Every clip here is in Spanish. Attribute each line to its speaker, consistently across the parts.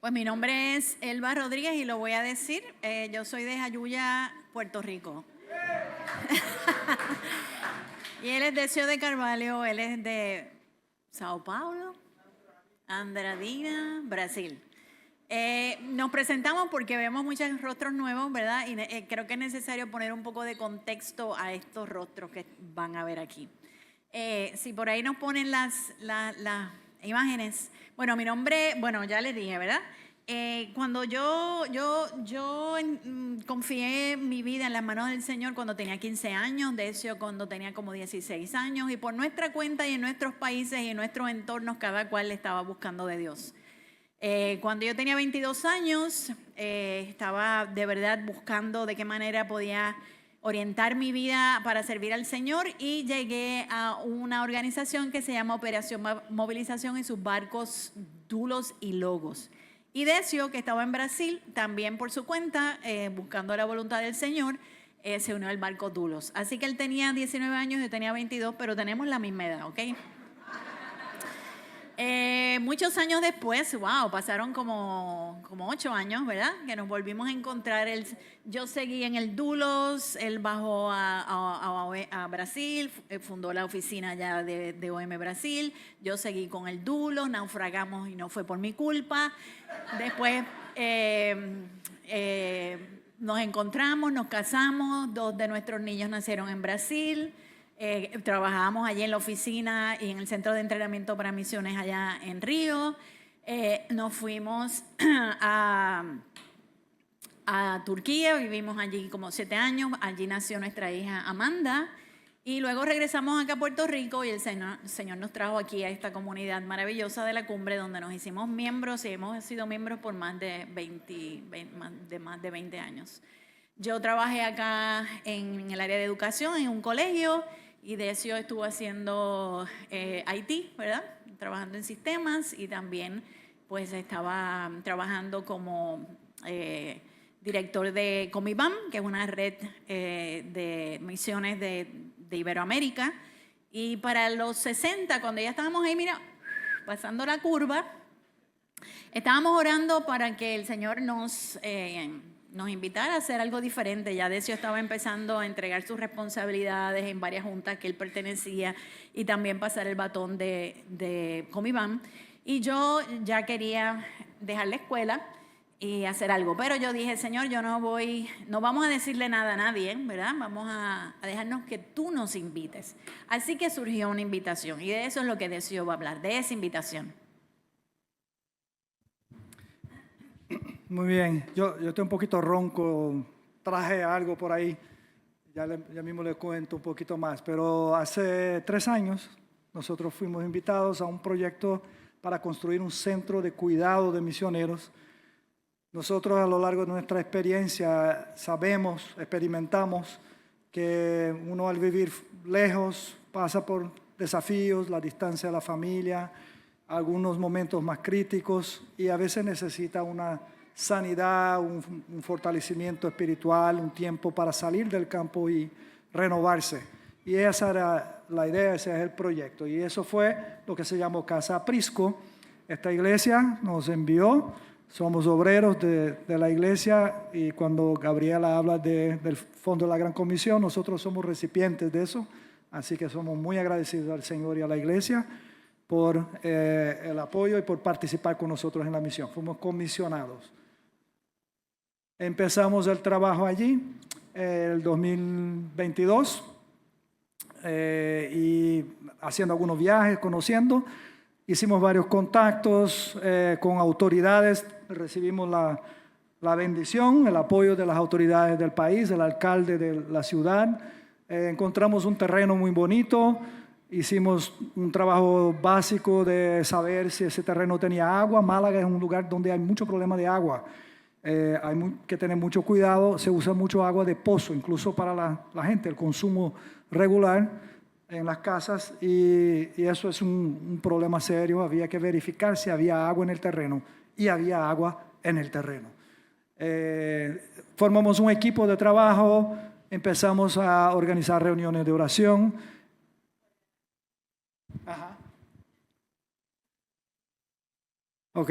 Speaker 1: Pues mi nombre es Elba Rodríguez y lo voy a decir. Yo soy de Jayuya, Puerto Rico. Y él es de Ciudad de Carvalho, él es de Sao Paulo, Andradina, Brasil. Nos presentamos porque vemos muchos rostros nuevos, ¿verdad? Y creo que es necesario poner un poco de contexto a estos rostros que van a ver aquí. Si por ahí nos ponen las imágenes. Bueno, mi nombre, ya les dije, ¿verdad? Cuando yo confié mi vida en las manos del Señor cuando tenía 15 años, de hecho cuando tenía como 16 años, y por nuestra cuenta y en nuestros países y en nuestros entornos, cada cual estaba buscando de Dios. Cuando yo tenía 22 años, estaba de verdad buscando de qué manera podía orientar mi vida para servir al Señor, y llegué a una organización que se llama Operación Movilización y sus barcos Dulos y Logos. Y Decio, que estaba en Brasil, también por su cuenta, buscando la voluntad del Señor, se unió al barco Dulos. Así que él tenía 19 años, yo tenía 22, pero tenemos la misma edad, ¿ok? Muchos años después, pasaron como 8 años, ¿verdad? Que nos volvimos a encontrar. Yo seguí en el Dulos, él bajó a Brasil, fundó la oficina allá de OM Brasil. Yo seguí con el Dulos, naufragamos y no fue por mi culpa. Después nos encontramos, nos casamos, 2 de nuestros niños nacieron en Brasil. Trabajábamos allí en la oficina y en el centro de entrenamiento para misiones allá en Río. Nos fuimos a Turquía, vivimos allí como 7 años. Allí nació nuestra hija Amanda. Y luego regresamos acá a Puerto Rico y el Señor nos trajo aquí a esta comunidad maravillosa de La Cumbre, donde nos hicimos miembros y hemos sido miembros por más de 20 años. Yo trabajé acá en el área de educación, en un colegio, y de eso estuve haciendo IT, ¿verdad? Trabajando en sistemas, y también pues estaba trabajando como director de Comibam, que es una red de misiones de Iberoamérica. Y para los 60, cuando ya estábamos ahí, mira, pasando la curva, estábamos orando para que el Señor nos invitara a hacer algo diferente. Ya Decio estaba empezando a entregar sus responsabilidades en varias juntas que él pertenecía, y también pasar el batón de Comibam. Y yo ya quería dejar la escuela y hacer algo, pero yo dije: Señor, no vamos a decirle nada a nadie, ¿verdad? Vamos a dejarnos que tú nos invites. Así que surgió una invitación, y de eso es lo que Decio va a hablar, de esa invitación.
Speaker 2: Muy bien, yo estoy un poquito ronco, traje algo por ahí, ya mismo les cuento un poquito más, pero hace 3 años nosotros fuimos invitados a un proyecto para construir un centro de cuidado de misioneros. Nosotros, a lo largo de nuestra experiencia, experimentamos que uno, al vivir lejos, pasa por desafíos, la distancia de la familia, algunos momentos más críticos, y a veces necesita una sanidad, un fortalecimiento espiritual, un tiempo para salir del campo y renovarse. Y esa era la idea, ese es el proyecto. Y eso fue lo que se llamó Casa Aprisco. Esta iglesia nos envió, somos obreros de la iglesia, y cuando Gabriela habla del Fondo de la Gran Comisión, nosotros somos recipientes de eso. Así que somos muy agradecidos al Señor y a la iglesia por el apoyo y por participar con nosotros en la misión. Fuimos comisionados. Empezamos el trabajo allí el 2022 y haciendo algunos viajes, conociendo. Hicimos varios contactos con autoridades, recibimos la bendición, el apoyo de las autoridades del país, del alcalde de la ciudad. Encontramos un terreno muy bonito. Hicimos un trabajo básico de saber si ese terreno tenía agua. Málaga es un lugar donde hay mucho problema de agua. Hay que tener mucho cuidado. Se usa mucho agua de pozo, incluso para la gente, el consumo regular en las casas. Y eso es un problema serio. Había que verificar si había agua en el terreno. Y había agua en el terreno. Formamos un equipo de trabajo. Empezamos a organizar reuniones de oración. Ajá. Ok.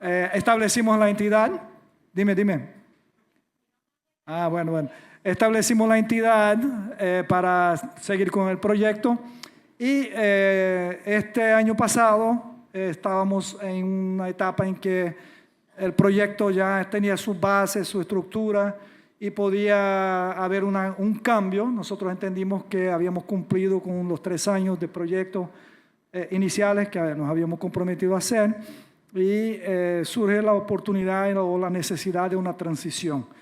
Speaker 2: Establecimos la entidad. Dime. Bueno. Establecimos la entidad para seguir con el proyecto y este año pasado estábamos en una etapa en que el proyecto ya tenía su base, su estructura y podía haber un cambio. Nosotros entendimos que habíamos cumplido con los 3 años de proyecto iniciales que nos habíamos comprometido a hacer y surge la oportunidad o la necesidad de una transición.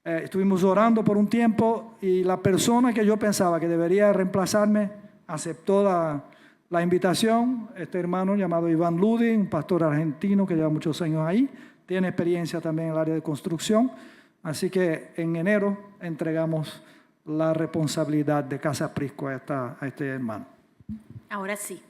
Speaker 2: Estuvimos orando por un tiempo y la persona que yo pensaba que debería reemplazarme aceptó la invitación. Este hermano llamado Iván Ludi, un pastor argentino que lleva muchos años ahí, tiene experiencia también en el área de construcción. Así que en enero entregamos la responsabilidad de Casa Prisco a este hermano.
Speaker 1: Ahora sí.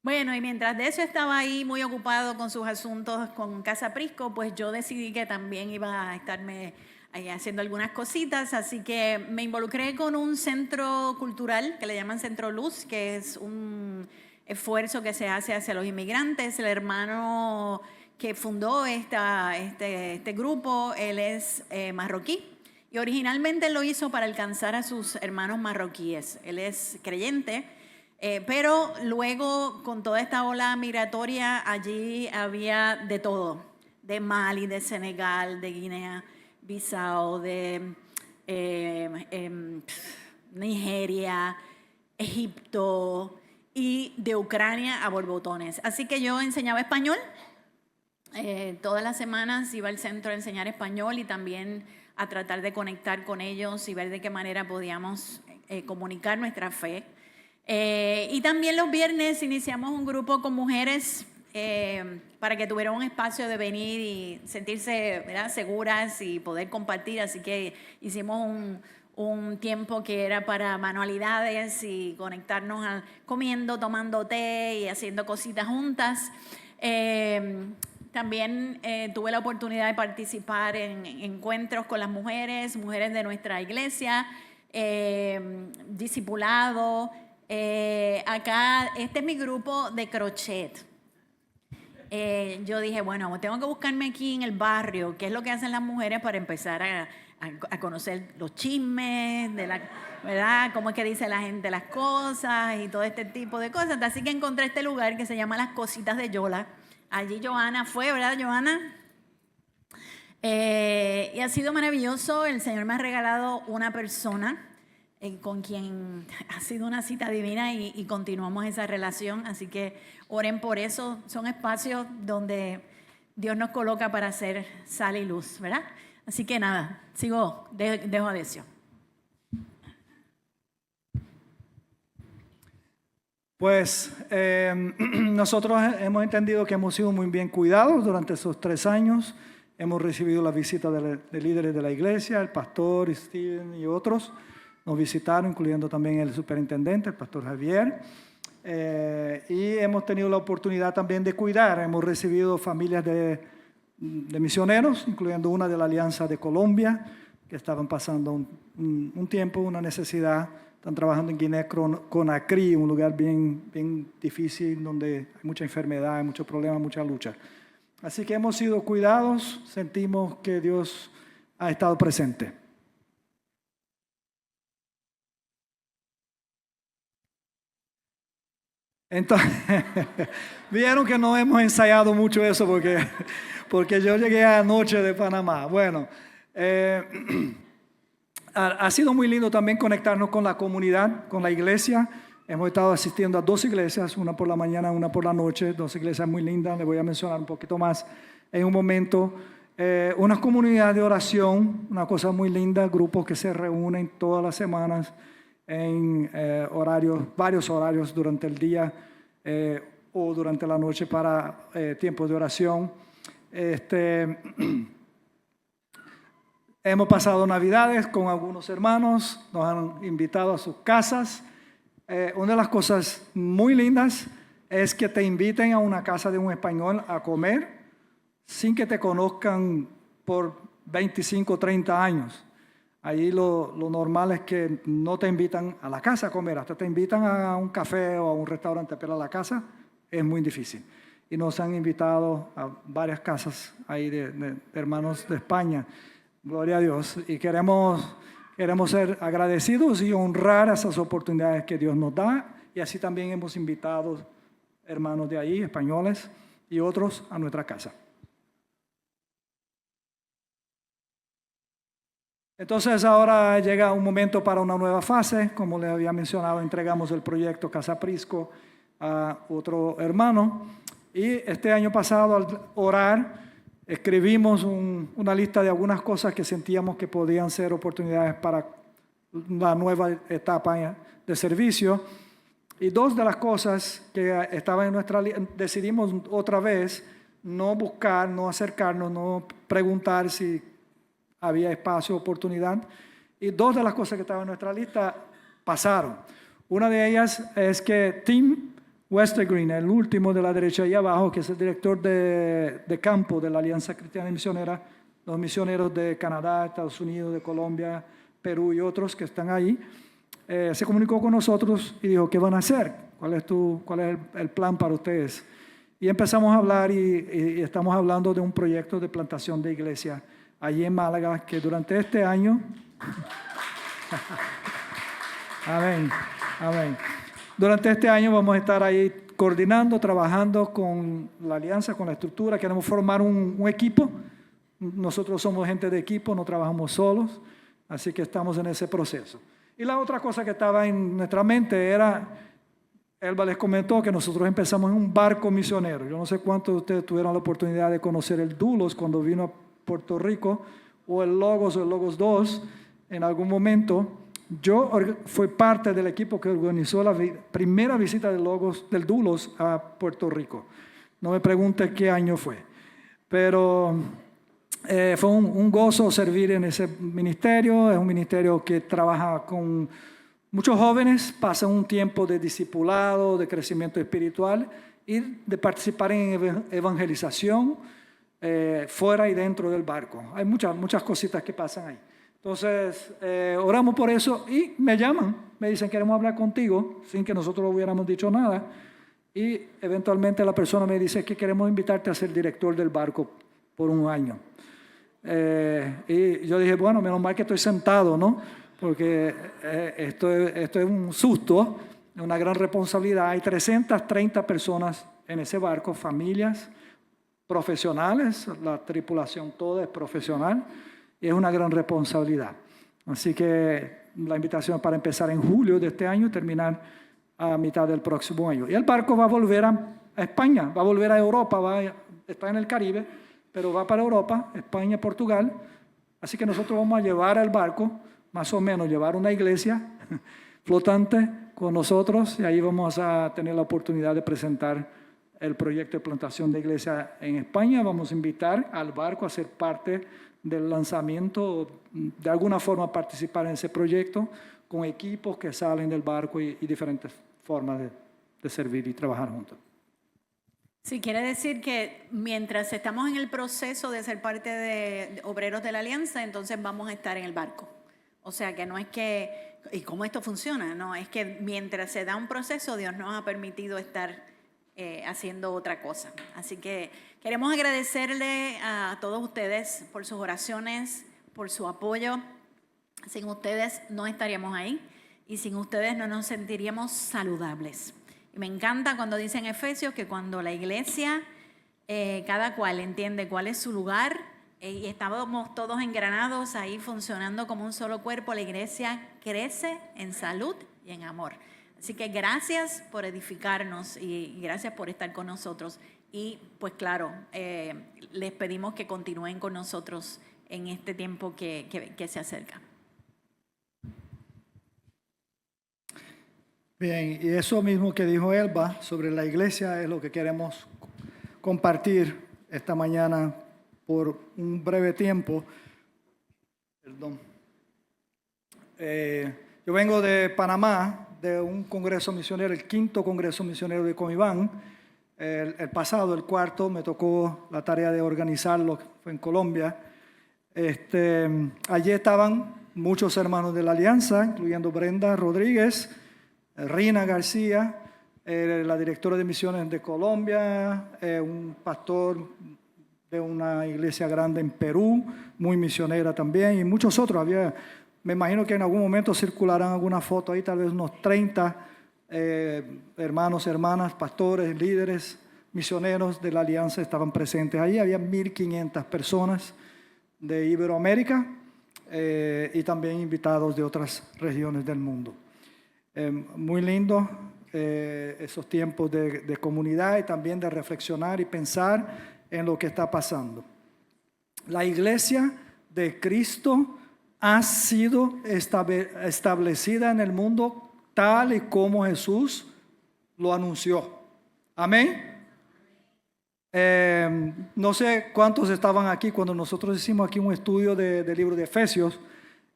Speaker 1: Bueno, y mientras de eso estaba ahí muy ocupado con sus asuntos con Casa Prisco, pues yo decidí que también iba a estarme ahí haciendo algunas cositas, así que me involucré con un centro cultural que le llaman Centro Luz, que es un esfuerzo que se hace hacia los inmigrantes. El hermano que fundó este grupo, él es marroquí y originalmente lo hizo para alcanzar a sus hermanos marroquíes. Él es creyente. Pero luego, con toda esta ola migratoria, allí había de todo, de Mali, de Senegal, de Guinea-Bissau, de Nigeria, Egipto y de Ucrania a borbotones. Así que yo enseñaba español, todas las semanas iba al centro a enseñar español y también a tratar de conectar con ellos y ver de qué manera podíamos comunicar nuestra fe. Y también los viernes iniciamos un grupo con mujeres para que tuvieran un espacio de venir y sentirse, ¿verdad?, seguras y poder compartir. Así que hicimos un tiempo que era para manualidades y conectarnos comiendo, tomando té y haciendo cositas juntas. También tuve la oportunidad de participar en encuentros con las mujeres de nuestra iglesia, discipulado. Acá, este es mi grupo de crochet. Yo dije, bueno, tengo que buscarme aquí en el barrio qué es lo que hacen las mujeres para empezar a conocer los chismes, ¿verdad? Cómo es que dice la gente las cosas y todo este tipo de cosas. Así que encontré este lugar que se llama Las Cositas de Yola. Allí Johanna fue, ¿verdad, Johanna? Y ha sido maravilloso. El Señor me ha regalado una persona con quien ha sido una cita divina y continuamos esa relación. Así que oren por eso. Son espacios donde Dios nos coloca para hacer sal y luz, ¿verdad? Así que nada, dejo a Decio.
Speaker 2: Pues nosotros hemos entendido que hemos sido muy bien cuidados durante esos 3 años. Hemos recibido la visita de líderes de la iglesia, el pastor Steven y otros. Nos visitaron, incluyendo también el superintendente, el pastor Javier. Y hemos tenido la oportunidad también de cuidar. Hemos recibido familias de misioneros, incluyendo una de la Alianza de Colombia, que estaban pasando un tiempo, una necesidad. Están trabajando en Guinea-Conakry, un lugar bien difícil, donde hay mucha enfermedad, hay muchos problemas, mucha lucha. Así que hemos sido cuidados, sentimos que Dios ha estado presente. Entonces, vieron que no hemos ensayado mucho eso porque yo llegué anoche de Panamá. Bueno, ha sido muy lindo también conectarnos con la comunidad, con la iglesia. Hemos estado asistiendo a 2 iglesias, una por la mañana, una por la noche, 2 iglesias muy lindas, les voy a mencionar un poquito más en un momento. Una comunidad de oración, una cosa muy linda, grupos que se reúnen todas las semanas en varios horarios durante el día o durante la noche para tiempos de oración. Hemos pasado Navidades con algunos hermanos, nos han invitado a sus casas. Una de las cosas muy lindas es que te inviten a una casa de un español a comer sin que te conozcan por 25 o 30 años. Ahí lo normal es que no te invitan a la casa a comer, hasta te invitan a un café o a un restaurante, pero a la casa es muy difícil. y nos han invitado a varias casas ahí de hermanos de España. Gloria a Dios. Y queremos ser agradecidos y honrar esas oportunidades que Dios nos da. Y así también hemos invitado hermanos de ahí, españoles y otros, a nuestra casa. Entonces ahora llega un momento para una nueva fase. Como les había mencionado, entregamos el proyecto Casa Prisco a otro hermano. Y este año pasado, al orar, escribimos una lista de algunas cosas que sentíamos que podían ser oportunidades para la nueva etapa de servicio. Y dos de las cosas que estaban en nuestra lista, decidimos otra vez no buscar, no acercarnos, no preguntar si había espacio, oportunidad. Y dos de las cosas que estaban en nuestra lista pasaron. Una de ellas es que Tim Westergreen, el último de la derecha ahí abajo, que es el director de campo de la Alianza Cristiana y Misionera, los misioneros de Canadá, Estados Unidos, de Colombia, Perú y otros que están ahí, se comunicó con nosotros y dijo, ¿qué van a hacer? ¿Cuál es el plan para ustedes? Y empezamos a hablar y estamos hablando de un proyecto de plantación de iglesia allí en Málaga, que durante este año, amén, amén. Durante este año vamos a estar ahí coordinando, trabajando con la alianza, con la estructura. Queremos formar un equipo. Nosotros somos gente de equipo, no trabajamos solos, así que estamos en ese proceso. Y la otra cosa que estaba en nuestra mente era, Elba les comentó que nosotros empezamos en un barco misionero. Yo no sé cuántos de ustedes tuvieron la oportunidad de conocer el Dulos cuando vino a Puerto Rico, o el Logos 2 en algún momento. Yo fui parte del equipo que organizó la primera visita del Dulos a Puerto Rico. No me pregunte qué año fue, pero fue un gozo servir en ese ministerio. Es un ministerio que trabaja con muchos jóvenes, pasan un tiempo de discipulado, de crecimiento espiritual y de participar en evangelización fuera y dentro del barco. Hay muchas cositas que pasan ahí. Entonces, oramos por eso y me llaman, me dicen, queremos hablar contigo, sin que nosotros hubiéramos dicho nada. Y eventualmente la persona me dice que queremos invitarte a ser director del barco por un año. Y yo dije, bueno, menos mal que estoy sentado, ¿no? Porque esto es un susto, una gran responsabilidad. Hay 330 personas en ese barco, familias, profesionales, la tripulación toda es profesional y es una gran responsabilidad. Así que la invitación para empezar en julio de este año y terminar a mitad del próximo año. Y el barco va a volver a España, va a volver a Europa, está en el Caribe, pero va para Europa, España, Portugal. Así que nosotros vamos a llevar el barco, más o menos llevar una iglesia flotante con nosotros y ahí vamos a tener la oportunidad de presentar el proyecto de plantación de iglesia en España. Vamos a invitar al barco a ser parte del lanzamiento, de alguna forma participar en ese proyecto con equipos que salen del barco y diferentes formas de servir y trabajar juntos.
Speaker 1: Sí, quiere decir que mientras estamos en el proceso de ser parte de obreros de la alianza, entonces vamos a estar en el barco. O sea que no es que, ¿y cómo esto funciona? No, es que mientras se da un proceso, Dios nos ha permitido estar haciendo otra cosa. Así que queremos agradecerle a todos ustedes por sus oraciones, por su apoyo. Sin ustedes no estaríamos ahí y sin ustedes no nos sentiríamos saludables. Y me encanta cuando dice en Efesios que cuando la iglesia, cada cual entiende cuál es su lugar y estábamos todos engranados ahí funcionando como un solo cuerpo, la iglesia crece en salud y en amor. Así que gracias por edificarnos y gracias por estar con nosotros. Y pues claro, les pedimos que continúen con nosotros en este tiempo que se acerca.
Speaker 2: Bien, y eso mismo que dijo Elba sobre la iglesia es lo que queremos compartir esta mañana por un breve tiempo. Perdón. Yo vengo de Panamá, de un congreso misionero, el 5º congreso misionero de Comibán. El pasado, el 4º, me tocó la tarea de organizarlo, fue en Colombia. Allí estaban muchos hermanos de la Alianza, incluyendo Brenda Rodríguez, Rina García, la directora de misiones de Colombia, un pastor de una iglesia grande en Perú, muy misionera también, y muchos otros. Me imagino que en algún momento circularán algunas fotos ahí, tal vez unos 30 hermanos, hermanas, pastores, líderes, misioneros de la alianza estaban presentes ahí. Había 1.500 personas de Iberoamérica y también invitados de otras regiones del mundo. Muy lindo esos tiempos de comunidad y también de reflexionar y pensar en lo que está pasando. La iglesia de Cristo ha sido establecida en el mundo tal y como Jesús lo anunció. Amén. No sé cuántos estaban aquí cuando nosotros hicimos aquí un estudio del libro de Efesios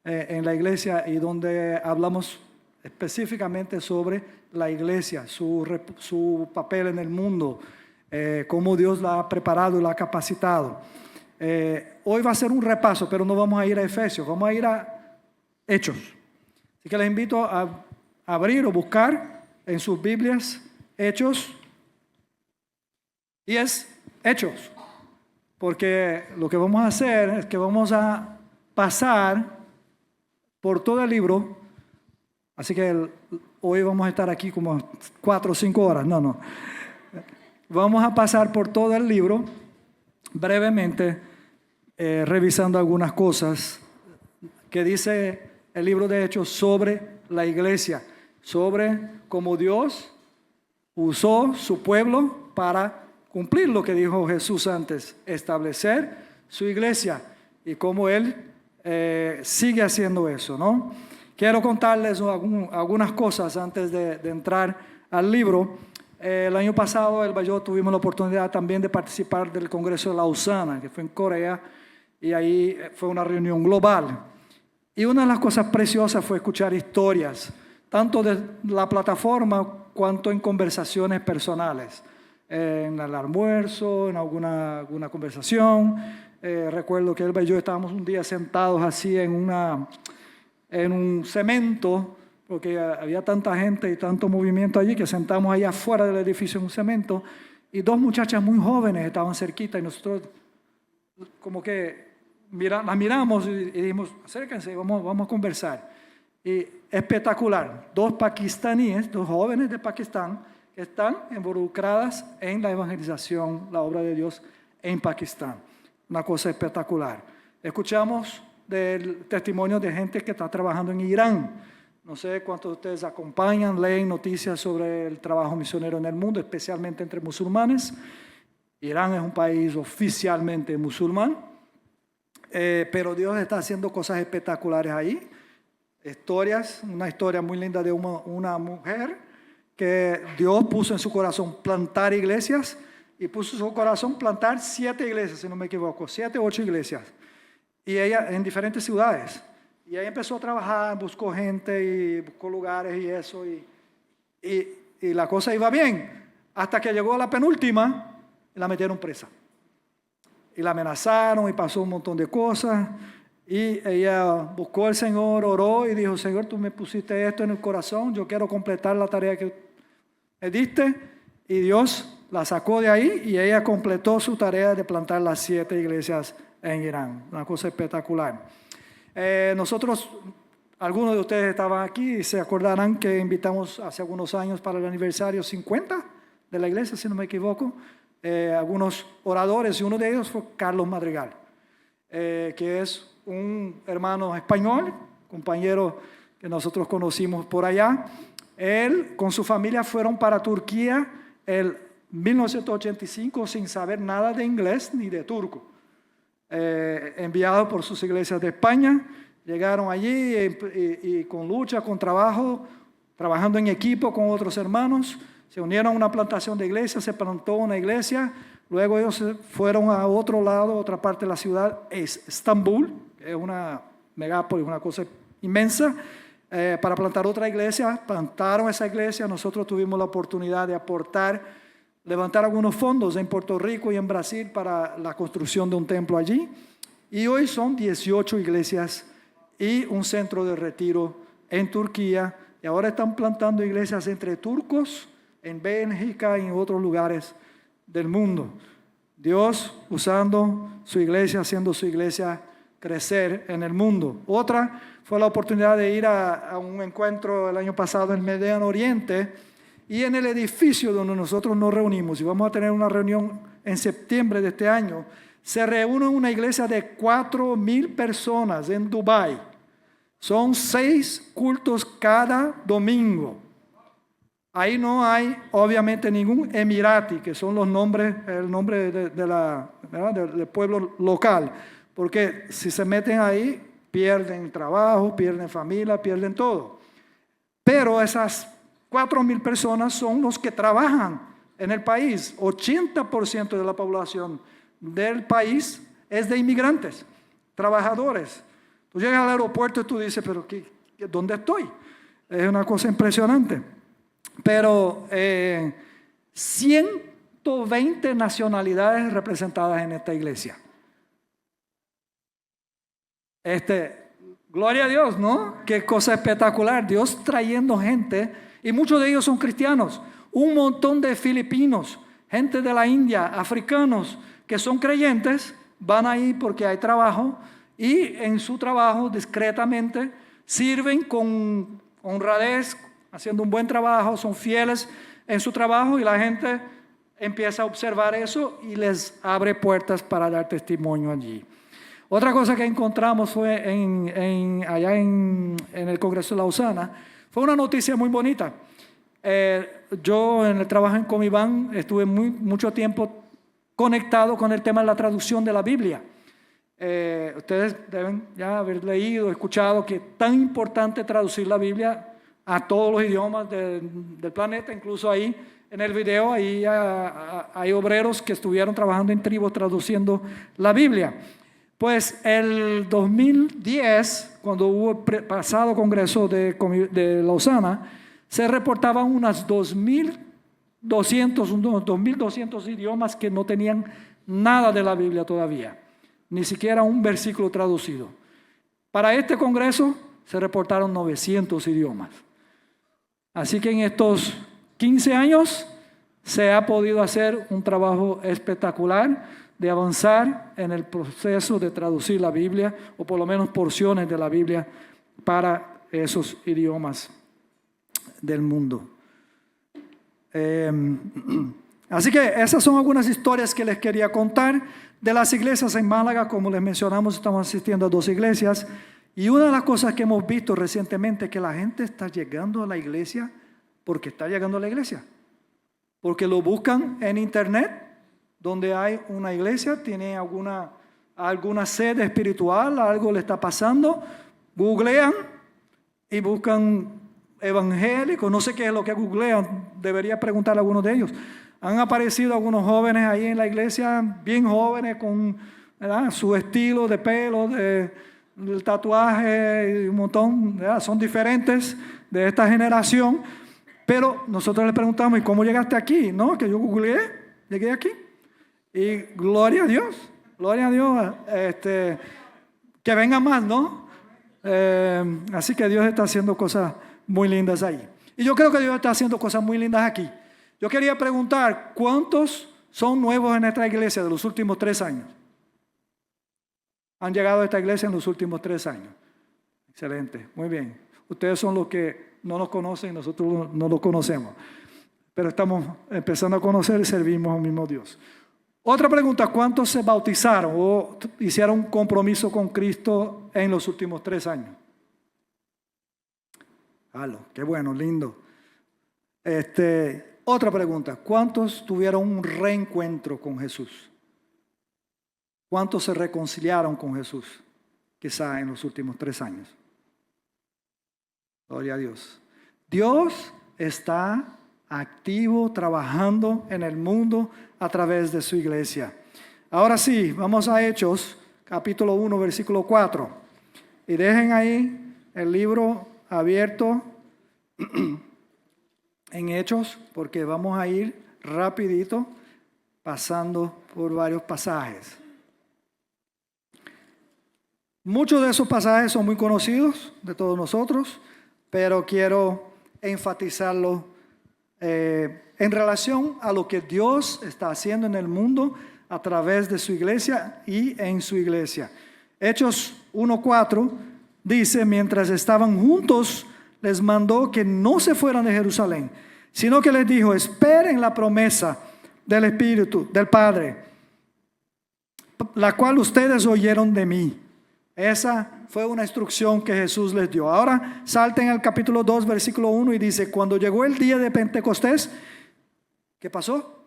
Speaker 2: en la iglesia, y donde hablamos específicamente sobre la iglesia, su papel en el mundo, cómo Dios la ha preparado y la ha capacitado. Hoy va a ser un repaso, pero no vamos a ir a Efesios, vamos a ir a Hechos. Así que les invito a abrir o buscar en sus Biblias Hechos 10, Hechos, porque lo que vamos a hacer es que vamos a pasar por todo el libro. Así que hoy vamos a estar aquí como 4 o 5 horas. No. Vamos a pasar por todo el libro brevemente, revisando algunas cosas que dice el libro de Hechos sobre la iglesia, sobre cómo Dios usó su pueblo para cumplir lo que dijo Jesús antes, establecer su iglesia, y cómo Él sigue haciendo eso, ¿no? Quiero contarles algunas cosas antes de entrar al libro. El año pasado, Elba y yo tuvimos la oportunidad también de participar del Congreso de Lausana, que fue en Corea, y ahí fue una reunión global. Y una de las cosas preciosas fue escuchar historias, tanto de la plataforma cuanto en conversaciones personales, en el almuerzo, en alguna conversación. Recuerdo que Elba y yo estábamos un día sentados así en un cemento, porque había tanta gente y tanto movimiento allí, que sentamos allá afuera del edificio en un cemento, y 2 muchachas muy jóvenes estaban cerquita, y nosotros como que las miramos y dijimos, acérquense, vamos a conversar. Y espectacular, 2 pakistaníes, 2 jóvenes de Pakistán, que están involucradas en la evangelización, la obra de Dios en Pakistán. Una cosa espectacular. Escuchamos del testimonio de gente que está trabajando en Irán. No sé cuántos de ustedes acompañan, leen noticias sobre el trabajo misionero en el mundo, especialmente entre musulmanes. Irán es un país oficialmente musulmán, pero Dios está haciendo cosas espectaculares ahí. Una historia muy linda de una mujer que Dios puso en su corazón plantar iglesias, y puso en su corazón plantar 7 iglesias, si no me equivoco, 7 o 8 iglesias, y ella en diferentes ciudades. Y ahí empezó a trabajar, buscó gente y buscó lugares y eso, y la cosa iba bien, hasta que llegó a la penúltima y la metieron presa. Y la amenazaron y pasó un montón de cosas, y ella buscó al Señor, oró y dijo, Señor, tú me pusiste esto en el corazón, yo quiero completar la tarea que me diste, y Dios la sacó de ahí, y ella completó su tarea de plantar las 7 iglesias en Irán. Una cosa espectacular. Nosotros, algunos de ustedes estaban aquí y se acordarán que invitamos hace algunos años para el aniversario 50 de la iglesia, si no me equivoco, algunos oradores, y uno de ellos fue Carlos Madrigal, que es un hermano español, compañero que nosotros conocimos por allá. Él con su familia fueron para Turquía en 1985 sin saber nada de inglés ni de turco. Enviados por sus iglesias de España, llegaron allí y con lucha, con trabajo, trabajando en equipo con otros hermanos, se unieron a una plantación de iglesias, se plantó una iglesia, luego ellos se fueron a otro lado, otra parte de la ciudad, es Estambul, que es una megápolis, una cosa inmensa, para plantar otra iglesia. Plantaron esa iglesia, nosotros tuvimos la oportunidad de levantar algunos fondos en Puerto Rico y en Brasil para la construcción de un templo allí, y hoy son 18 iglesias y un centro de retiro en Turquía, y ahora están plantando iglesias entre turcos, en Bélgica y en otros lugares del mundo. Dios usando su iglesia, haciendo su iglesia crecer en el mundo. Otra fue la oportunidad de ir a un encuentro el año pasado en Medio Oriente, y en el edificio donde nosotros nos reunimos, y vamos a tener una reunión en septiembre de este año, se reúne una iglesia de 4,000 personas en Dubái. Son 6 cultos cada domingo. Ahí no hay, obviamente, ningún emirati, que son los nombres, el nombre del pueblo local. Porque si se meten ahí, pierden trabajo, pierden familia, pierden todo. Pero esas 4,000 personas son los que trabajan en el país. 80% de la población del país es de inmigrantes, trabajadores. Tú llegas al aeropuerto y tú dices, pero ¿dónde estoy? Es una cosa impresionante. Pero 120 nacionalidades representadas en esta iglesia. Gloria a Dios, ¿no? Qué cosa espectacular. Dios trayendo gente, y muchos de ellos son cristianos. Un montón de filipinos, gente de la India, africanos, que son creyentes, van ahí porque hay trabajo, y en su trabajo discretamente sirven con honradez, haciendo un buen trabajo, son fieles en su trabajo, y la gente empieza a observar eso y les abre puertas para dar testimonio allí. Otra cosa que encontramos fue allá en el Congreso de Lausana, fue una noticia muy bonita. Yo en el trabajo en Comiván estuve mucho tiempo conectado con el tema de la traducción de la Biblia. Ustedes deben ya haber leído, escuchado que es tan importante traducir la Biblia a todos los idiomas del planeta. Incluso ahí en el video ahí hay obreros que estuvieron trabajando en tribus traduciendo la Biblia. Pues el 2010, cuando hubo el pasado congreso de Lausana, se reportaban unas 2.200 idiomas que no tenían nada de la Biblia todavía, ni siquiera un versículo traducido. Para este congreso se reportaron 900 idiomas. Así que en estos 15 años se ha podido hacer un trabajo espectacular de avanzar en el proceso de traducir la Biblia, o por lo menos porciones de la Biblia, para esos idiomas del mundo. Así que esas son algunas historias que les quería contar de las iglesias en Málaga. Como les mencionamos, estamos asistiendo a 2 iglesias, y una de las cosas que hemos visto recientemente es que la gente está llegando a la iglesia porque está llegando a la iglesia, porque lo buscan en internet. Donde hay una iglesia, tiene alguna sede espiritual, algo le está pasando, googlean y buscan evangélicos, no sé qué es lo que googlean, debería preguntarle a algunos de ellos. Han aparecido algunos jóvenes ahí en la iglesia, bien jóvenes, con su estilo de pelo, del tatuaje y un montón, son diferentes de esta generación, pero nosotros les preguntamos, ¿y cómo llegaste aquí? No, que yo googleé, llegué aquí. Y gloria a Dios, que venga más, ¿no? Así que Dios está haciendo cosas muy lindas ahí. Y yo creo que Dios está haciendo cosas muy lindas aquí. Yo quería preguntar, ¿cuántos son nuevos en esta iglesia de los últimos 3 años? Han llegado a esta iglesia en los últimos 3 años. Excelente, muy bien. Ustedes son los que no nos conocen, nosotros no los conocemos. Pero estamos empezando a conocer y servimos al mismo Dios. Otra pregunta, ¿cuántos se bautizaron o hicieron un compromiso con Cristo en los últimos 3 años? Qué bueno, lindo. Otra pregunta, ¿cuántos tuvieron un reencuentro con Jesús? ¿Cuántos se reconciliaron con Jesús? Quizá en los últimos 3 años. Gloria a Dios. Dios está activo, trabajando en el mundo a través de su iglesia. Ahora sí, vamos a Hechos, capítulo 1, versículo 4. Y dejen ahí el libro abierto en Hechos, porque vamos a ir rapidito pasando por varios pasajes. Muchos de esos pasajes son muy conocidos de todos nosotros, pero quiero enfatizarlo en relación a lo que Dios está haciendo en el mundo a través de su iglesia y en su iglesia. Hechos 1:4 dice, mientras estaban juntos, les mandó que no se fueran de Jerusalén, sino que les dijo, esperen la promesa del Espíritu, del Padre, la cual ustedes oyeron de mí. Esa fue una instrucción que Jesús les dio. Ahora salten al capítulo 2, versículo 1 y dice, cuando llegó el día de Pentecostés, ¿qué pasó?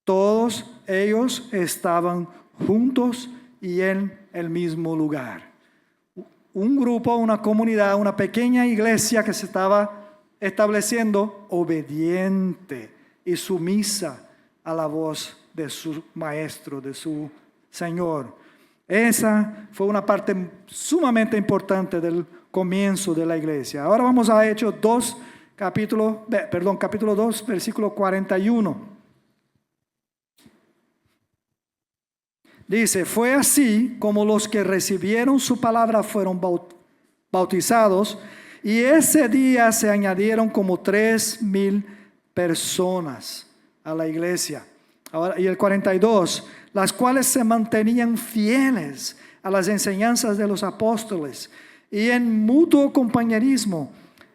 Speaker 2: Todos ellos estaban juntos y en el mismo lugar. Un grupo, una comunidad, una pequeña iglesia que se estaba estableciendo obediente y sumisa a la voz de su maestro, de su Señor. Esa fue una parte sumamente importante del comienzo de la iglesia. Ahora vamos a Hechos 2, capítulo 2, versículo 41. Dice, fue así como los que recibieron su palabra fueron bautizados, y ese día se añadieron como 3,000 personas a la iglesia. Ahora, y el 42, las cuales se mantenían fieles a las enseñanzas de los apóstoles y en mutuo compañerismo,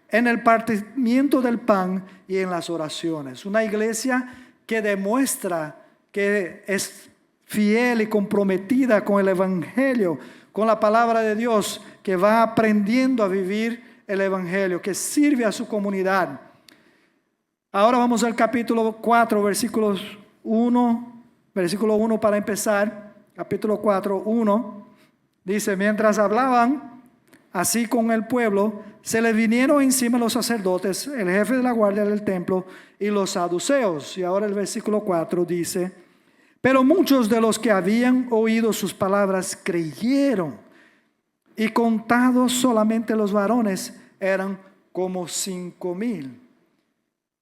Speaker 2: en el partimiento del pan y en las oraciones. Una iglesia que demuestra que es fiel y comprometida con el Evangelio, con la palabra de Dios, que va aprendiendo a vivir el Evangelio, que sirve a su comunidad. Ahora vamos al capítulo 4, versículo 1 para empezar. Capítulo 4, 1. Dice, mientras hablaban así con el pueblo, se le vinieron encima los sacerdotes, el jefe de la guardia del templo y los saduceos. Y ahora el versículo 4 dice, pero muchos de los que habían oído sus palabras creyeron, y contados solamente los varones eran como 5,000.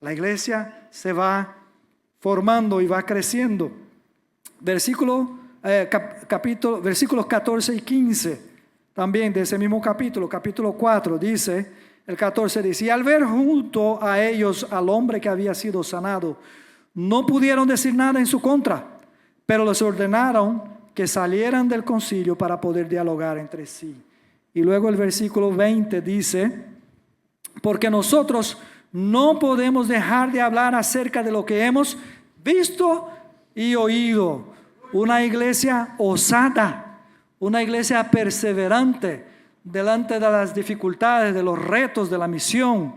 Speaker 2: La iglesia se va formando y va creciendo. Versículos 14 y 15, también de ese mismo capítulo 4, dice, el 14 dice, y al ver junto a ellos al hombre que había sido sanado, no pudieron decir nada en su contra, pero les ordenaron que salieran del concilio para poder dialogar entre sí. Y luego el versículo 20 dice, porque nosotros no podemos dejar de hablar acerca de lo que hemos visto y oído. Una iglesia osada, una iglesia perseverante delante de las dificultades, de los retos de la misión.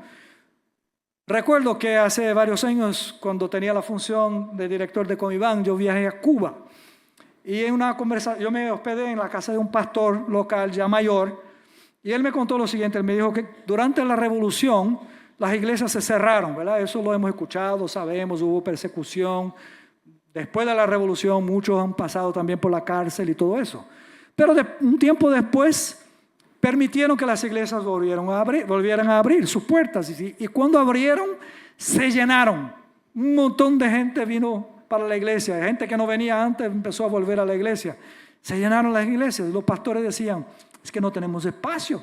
Speaker 2: Recuerdo que hace varios años, cuando tenía la función de director de Comibán, yo viajé a Cuba. Y en una conversación, yo me hospedé en la casa de un pastor local ya mayor, y él me contó lo siguiente. Él me dijo que durante la revolución las iglesias se cerraron, ¿verdad? Eso lo hemos escuchado, sabemos, hubo persecución. Después de la revolución muchos han pasado también por la cárcel y todo eso. Pero un tiempo después permitieron que las iglesias volvieran a abrir sus puertas. Y cuando abrieron, se llenaron. Un montón de gente vino para la iglesia. Gente que no venía antes empezó a volver a la iglesia. Se llenaron las iglesias. Los pastores decían, es que no tenemos espacio.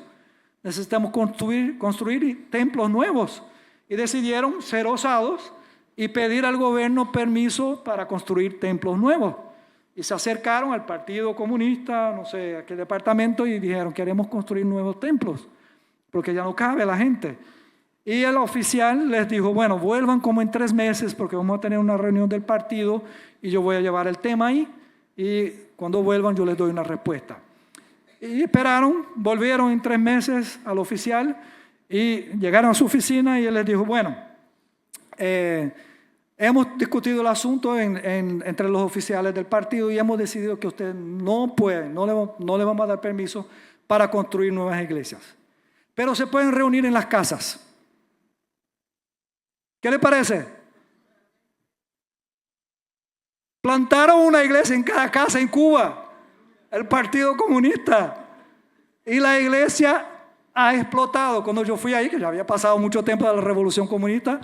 Speaker 2: Necesitamos construir templos nuevos. Y decidieron ser osados y pedir al gobierno permiso para construir templos nuevos. Y se acercaron al Partido Comunista, no sé, a qué departamento, y dijeron, queremos construir nuevos templos, porque ya no cabe la gente. Y el oficial les dijo, bueno, vuelvan como en 3 meses, porque vamos a tener una reunión del partido, y yo voy a llevar el tema ahí, y cuando vuelvan yo les doy una respuesta. Y esperaron, volvieron en 3 meses al oficial, y llegaron a su oficina, y él les dijo, bueno, hemos discutido el asunto entre los oficiales del partido y hemos decidido que ustedes no pueden, no le vamos a dar permiso para construir nuevas iglesias. Pero se pueden reunir en las casas. ¿Qué le parece? Plantaron una iglesia en cada casa en Cuba, el Partido Comunista. Y la iglesia ha explotado. Cuando yo fui ahí, que ya había pasado mucho tiempo de la Revolución Comunista,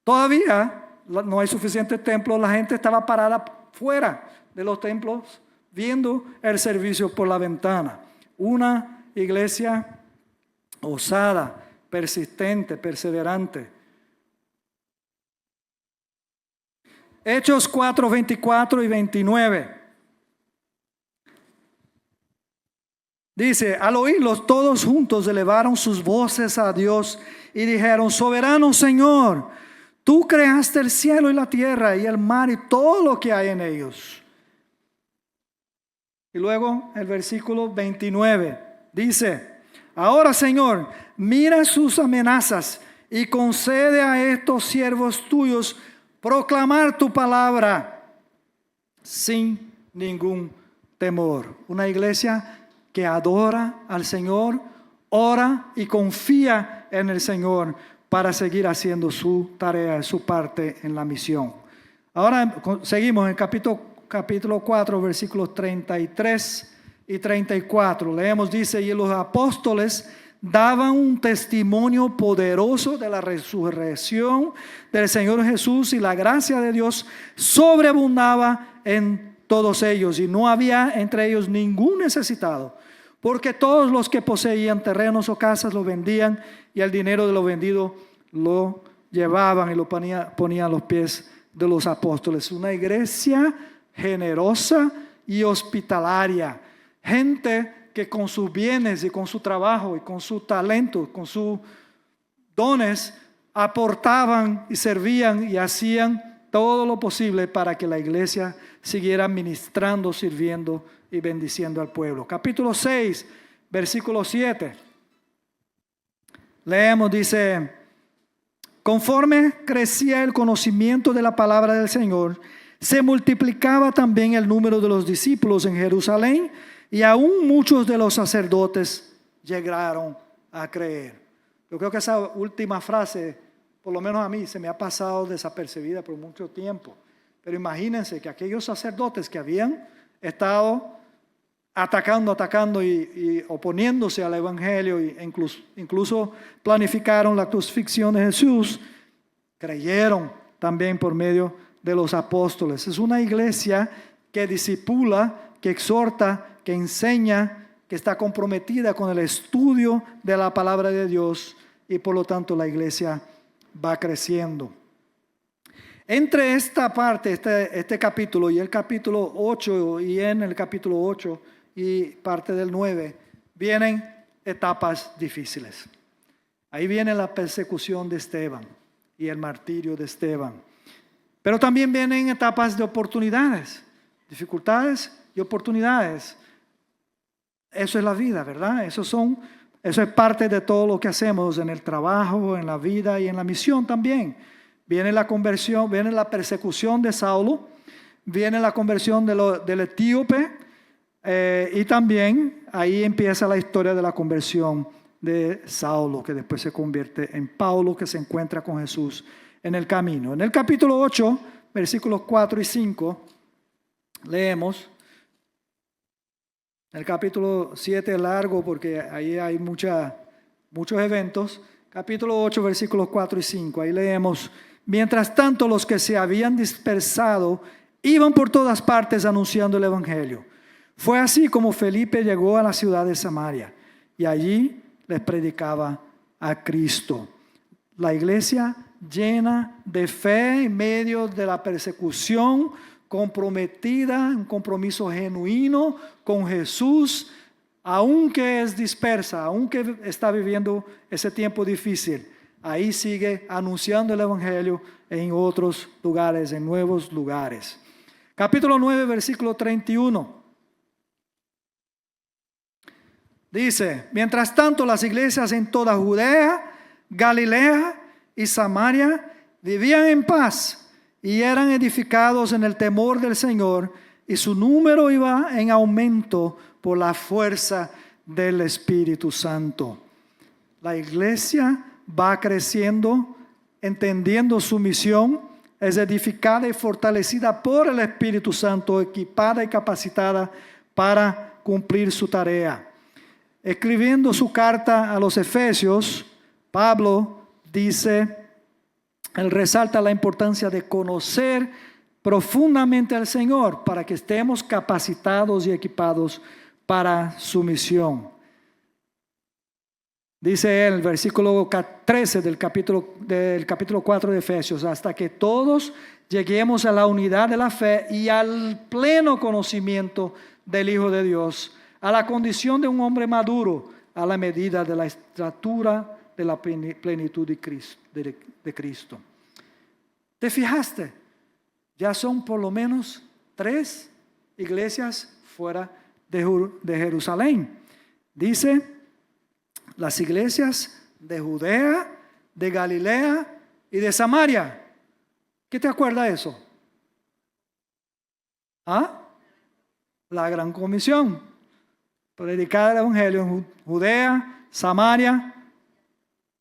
Speaker 2: todavía no hay suficientes templos, la gente estaba parada fuera de los templos viendo el servicio por la ventana. Una iglesia osada, persistente, perseverante. Hechos 4, 24 y 29. Dice, al oírlos todos juntos elevaron sus voces a Dios y dijeron, soberano Señor, tú creaste el cielo y la tierra y el mar y todo lo que hay en ellos. Y luego el versículo 29 dice, ahora Señor, mira sus amenazas y concede a estos siervos tuyos proclamar tu palabra sin ningún temor. Una iglesia que adora al Señor, ora y confía en el Señor para seguir haciendo su tarea, su parte en la misión. Ahora seguimos en capítulo 4, versículos 33 y 34. Leemos, dice, y los apóstoles daban un testimonio poderoso de la resurrección del Señor Jesús, y la gracia de Dios sobreabundaba en todos ellos, y no había entre ellos ningún necesitado, porque todos los que poseían terrenos o casas lo vendían, y el dinero de lo vendido lo llevaban y lo ponían a los pies de los apóstoles. Una iglesia generosa y hospitalaria, gente que con sus bienes y con su trabajo y con su talento, con sus dones, aportaban y servían y hacían todo lo posible para que la iglesia siguiera ministrando, sirviendo y bendiciendo al pueblo. Capítulo 6, versículo 7. Leemos, dice, conforme crecía el conocimiento de la palabra del Señor, se multiplicaba también el número de los discípulos en Jerusalén, y aún muchos de los sacerdotes llegaron a creer. Yo creo que esa última frase, por lo menos a mí, se me ha pasado desapercibida por mucho tiempo. Pero imagínense que aquellos sacerdotes que habían estado atacando y oponiéndose al evangelio, e incluso planificaron la crucifixión de Jesús, creyeron también por medio de los apóstoles. Es una iglesia que discipula, que exhorta, que enseña, que está comprometida con el estudio de la palabra de Dios, y por lo tanto la iglesia va creciendo. Entre esta parte, este capítulo y el capítulo 8, y en el capítulo 8 y parte del 9, vienen etapas difíciles. Ahí viene la persecución de Esteban y el martirio de Esteban. Pero también vienen etapas de oportunidades, dificultades y oportunidades. Eso es la vida, ¿verdad? Eso es parte de todo lo que hacemos en el trabajo, en la vida y en la misión también. Viene la conversión, viene la persecución de Saulo, viene la conversión del etíope, y también ahí empieza la historia de la conversión de Saulo, que después se convierte en Pablo, que se encuentra con Jesús en el camino. En el capítulo 8, versículos 4 y 5, leemos. El capítulo 7 es largo porque ahí hay muchos eventos. Capítulo 8, versículos 4 y 5. Ahí leemos, mientras tanto los que se habían dispersado iban por todas partes anunciando el evangelio. Fue así como Felipe llegó a la ciudad de Samaria y allí les predicaba a Cristo. La iglesia llena de fe en medio de la persecución, comprometida, un compromiso genuino con Jesús, aunque es dispersa, aunque está viviendo ese tiempo difícil, ahí sigue anunciando el evangelio en otros lugares, en nuevos lugares. Capítulo 9, versículo 31. Dice, mientras tanto las iglesias en toda Judea, Galilea y Samaria vivían en paz y eran edificados en el temor del Señor, y su número iba en aumento por la fuerza del Espíritu Santo. La iglesia va creciendo, entendiendo su misión, es edificada y fortalecida por el Espíritu Santo, equipada y capacitada para cumplir su tarea. Escribiendo su carta a los Efesios, Pablo dice, él resalta la importancia de conocer profundamente al Señor para que estemos capacitados y equipados para su misión. Dice él, versículo 13 del capítulo 4 de Efesios, hasta que todos lleguemos a la unidad de la fe y al pleno conocimiento del Hijo de Dios, a la condición de un hombre maduro, a la medida de la estatura de la plenitud de Cristo. ¿Te fijaste? Ya son por lo menos 3 iglesias fuera de Jerusalén. Dice, las iglesias de Judea, de Galilea y de Samaria. ¿Qué te acuerda de eso? ¿Ah? La gran comisión. Predicar el evangelio en Judea, Samaria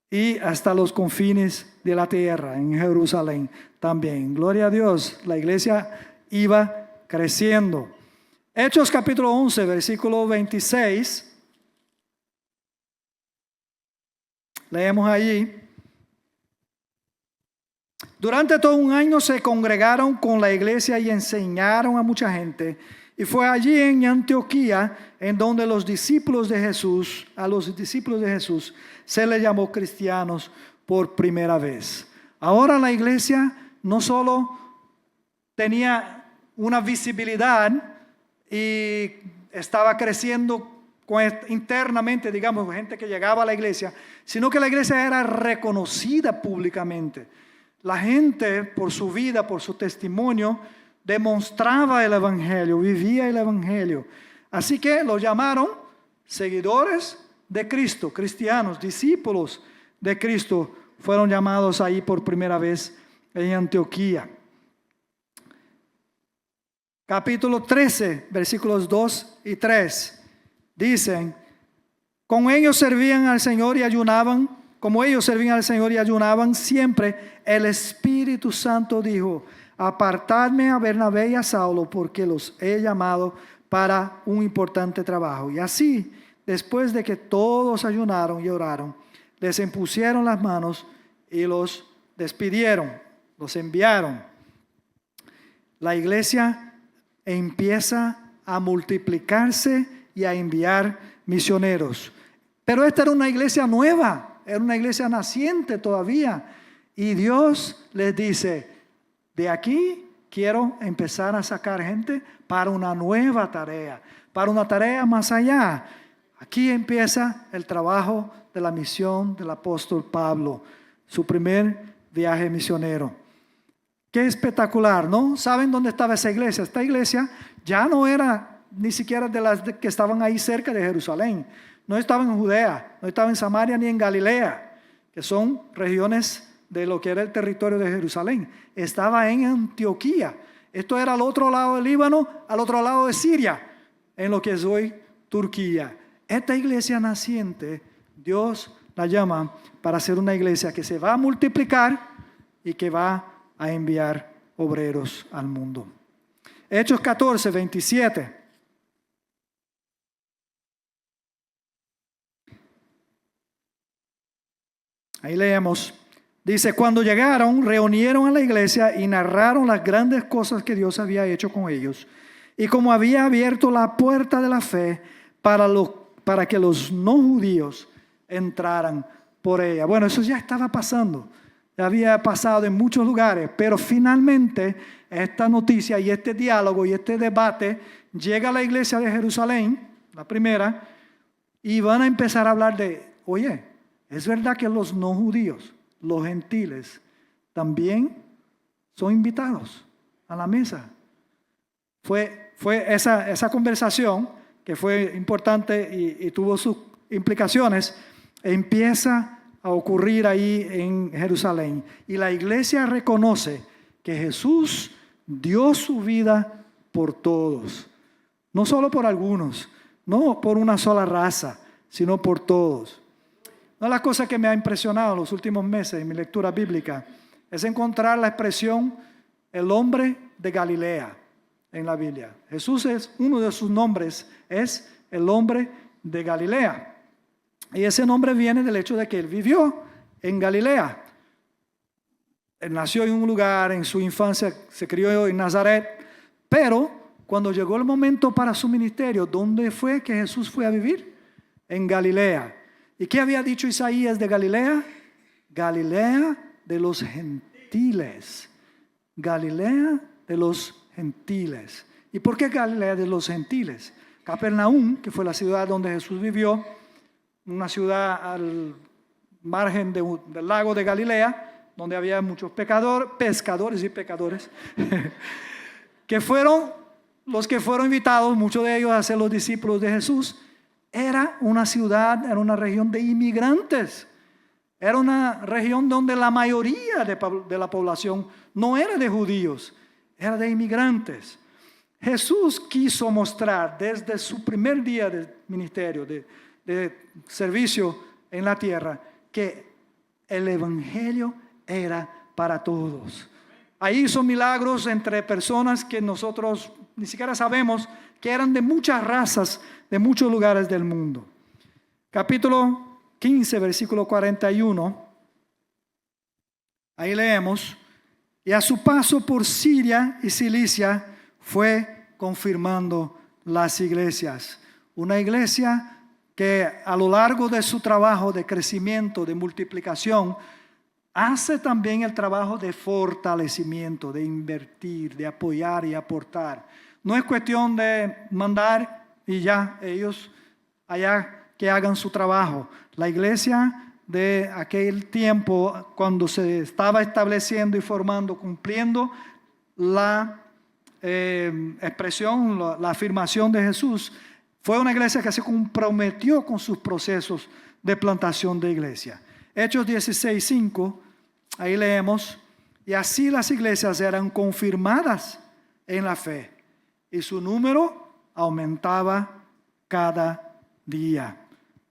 Speaker 2: y hasta los confines de la tierra, en Jerusalén también. Gloria a Dios, la iglesia iba creciendo. Hechos capítulo 11, versículo 26. Leemos allí. Durante todo un año se congregaron con la iglesia y enseñaron a mucha gente. Y fue allí en Antioquía en donde a los discípulos de Jesús se les llamó cristianos por primera vez. Ahora la iglesia no solo tenía una visibilidad y estaba creciendo internamente, digamos, gente que llegaba a la iglesia, sino que la iglesia era reconocida públicamente. La gente, por su vida, por su testimonio, demostraba el evangelio, vivía el evangelio. Así que lo llamaron seguidores de Cristo, cristianos, discípulos de Cristo, fueron llamados ahí por primera vez en Antioquía. Capítulo 13, versículos 2 y 3. Dicen, con ellos servían al Señor y ayunaban, como ellos servían al Señor y ayunaban, siempre el Espíritu Santo dijo, apartadme a Bernabé y a Saulo, porque los he llamado para un importante trabajo. Y así, después de que todos ayunaron y oraron, les impusieron las manos y los despidieron, los enviaron. La iglesia empieza a multiplicarse y a enviar misioneros. Pero esta era una iglesia nueva, era una iglesia naciente todavía. Y Dios les dice, de aquí quiero empezar a sacar gente para una nueva tarea, para una tarea más allá. Aquí empieza el trabajo de la misión del apóstol Pablo, su primer viaje misionero. Qué espectacular, ¿no? ¿Saben dónde estaba esa iglesia? Esta iglesia ya no era ni siquiera de las que estaban ahí cerca de Jerusalén. No estaba en Judea, no estaba en Samaria ni en Galilea, que son regiones de lo que era el territorio de Jerusalén. Estaba en Antioquía. Esto era al otro lado del Líbano, al otro lado de Siria, en lo que es hoy Turquía. Esta iglesia naciente, Dios la llama para ser una iglesia que se va a multiplicar y que va a enviar obreros al mundo. Hechos 14, 27. Ahí leemos. Dice, cuando llegaron, reunieron a la iglesia y narraron las grandes cosas que Dios había hecho con ellos. Y como había abierto la puerta de la fe para que los no judíos entraran por ella. Bueno, eso ya estaba pasando. Ya había pasado en muchos lugares. Pero finalmente esta noticia y este diálogo y este debate llega a la iglesia de Jerusalén, la primera, y van a empezar a hablar de, oye, es verdad que los no judíos, los gentiles, también son invitados a la mesa. Fue esa conversación que fue importante y tuvo sus implicaciones, empieza a ocurrir ahí en Jerusalén. Y la iglesia reconoce que Jesús dio su vida por todos, no solo por algunos, no por una sola raza, sino por todos. Una de las cosas que me ha impresionado en los últimos meses en mi lectura bíblica es encontrar la expresión el hombre de Galilea en la Biblia. Jesús es uno de sus nombres, es el hombre de Galilea. Y ese nombre viene del hecho de que él vivió en Galilea. Él nació en un lugar, en su infancia se crió en Nazaret, pero cuando llegó el momento para su ministerio, ¿dónde fue que Jesús fue a vivir? En Galilea. ¿Y qué había dicho Isaías de Galilea? Galilea de los gentiles. Galilea de los gentiles. ¿Y por qué Galilea de los gentiles? Capernaum, que fue la ciudad donde Jesús vivió, una ciudad al margen del lago de Galilea, donde había muchos pescadores, que fueron los que fueron invitados, muchos de ellos a ser los discípulos de Jesús. Era una ciudad, era una región de inmigrantes. Era una región donde la mayoría de la población no era de judíos, era de inmigrantes. Jesús quiso mostrar desde su primer día de ministerio, de servicio en la tierra, que el evangelio era para todos. Ahí hizo milagros entre personas que nosotros ni siquiera sabemos, que eran de muchas razas, de muchos lugares del mundo. Capítulo 15, versículo 41. Ahí leemos: y a su paso por Siria y Cilicia fue confirmando las iglesias. Una iglesia que a lo largo de su trabajo de crecimiento, de multiplicación, hace también el trabajo de fortalecimiento, de invertir, de apoyar y aportar. No es cuestión de mandar y ya, ellos allá que hagan su trabajo. La iglesia de aquel tiempo, cuando se estaba estableciendo y formando, cumpliendo la expresión, la afirmación de Jesús, fue una iglesia que se comprometió con sus procesos de plantación de iglesia. Hechos 16:5, ahí leemos: y así las iglesias eran confirmadas en la fe, y su número aumentaba cada día.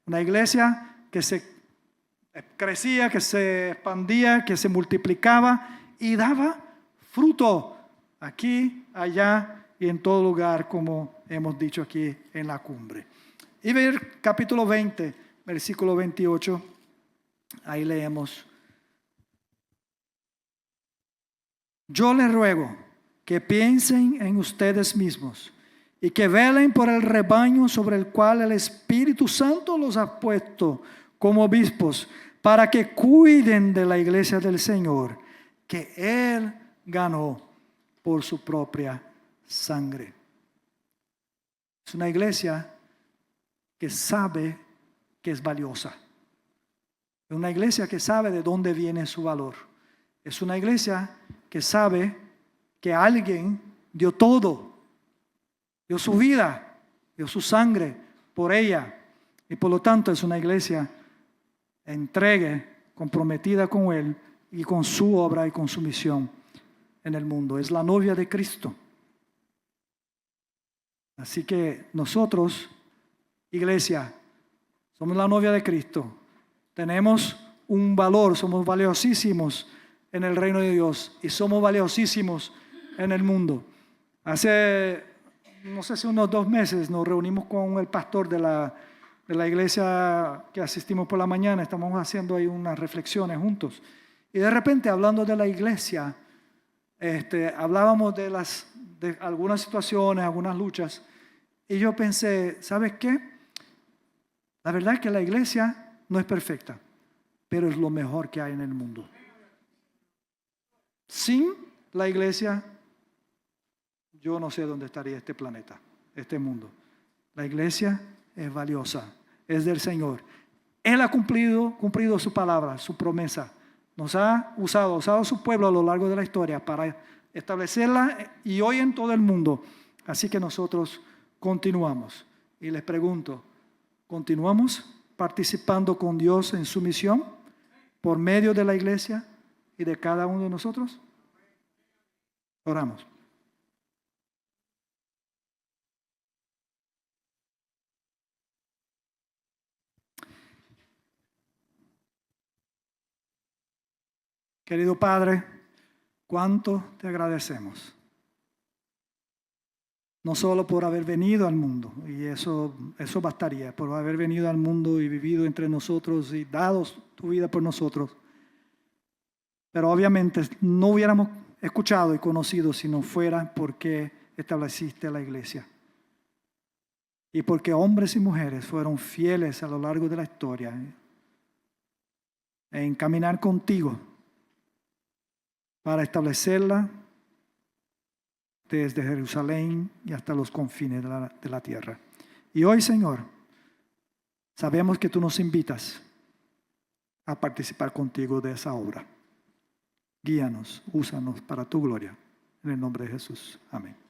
Speaker 2: Una iglesia que se crecía, que se expandía, que se multiplicaba y daba fruto aquí, allá y en todo lugar, como hemos dicho aquí en la cumbre. Y ver capítulo 20, versículo 28, ahí leemos: yo les ruego que piensen en ustedes mismos y que velen por el rebaño sobre el cual el Espíritu Santo los ha puesto como obispos, para que cuiden de la iglesia del Señor, que Él ganó por su propia sangre. Es una iglesia que sabe que es valiosa. Es una iglesia que sabe de dónde viene su valor. Es una iglesia que sabe que alguien dio todo, dio su vida, dio su sangre por ella, y por lo tanto es una iglesia entregue, comprometida con Él y con su obra y con su misión en el mundo. Es la novia de Cristo. Así que nosotros, iglesia, somos la novia de Cristo. Tenemos un valor, somos valiosísimos en el reino de Dios y somos valiosísimos en el mundo. Hace, no sé si unos 2 meses, nos reunimos con el pastor de la iglesia que asistimos por la mañana. Estamos haciendo ahí unas reflexiones juntos. Y de repente, hablando de la iglesia, hablábamos de algunas situaciones, algunas luchas. Y yo pensé, ¿sabes qué? La verdad es que la iglesia no es perfecta, pero es lo mejor que hay en el mundo. Sin la iglesia, yo no sé dónde estaría este planeta, este mundo. La iglesia es valiosa, es del Señor. Él ha cumplido su palabra, su promesa. Nos ha usado a su pueblo a lo largo de la historia para establecerla y hoy en todo el mundo. Así que nosotros continuamos. Y les pregunto, ¿continuamos participando con Dios en su misión por medio de la iglesia y de cada uno de nosotros? Oramos. Querido Padre, cuánto te agradecemos. No solo por haber venido al mundo, y eso bastaría, por haber venido al mundo y vivido entre nosotros y dado tu vida por nosotros. Pero obviamente no hubiéramos escuchado y conocido si no fuera porque estableciste la iglesia. y porque hombres y mujeres fueron fieles a lo largo de la historia en caminar contigo para establecerla desde Jerusalén y hasta los confines de la tierra. Y hoy, Señor, sabemos que tú nos invitas a participar contigo de esa obra. Guíanos, úsanos para tu gloria. En el nombre de Jesús. Amén.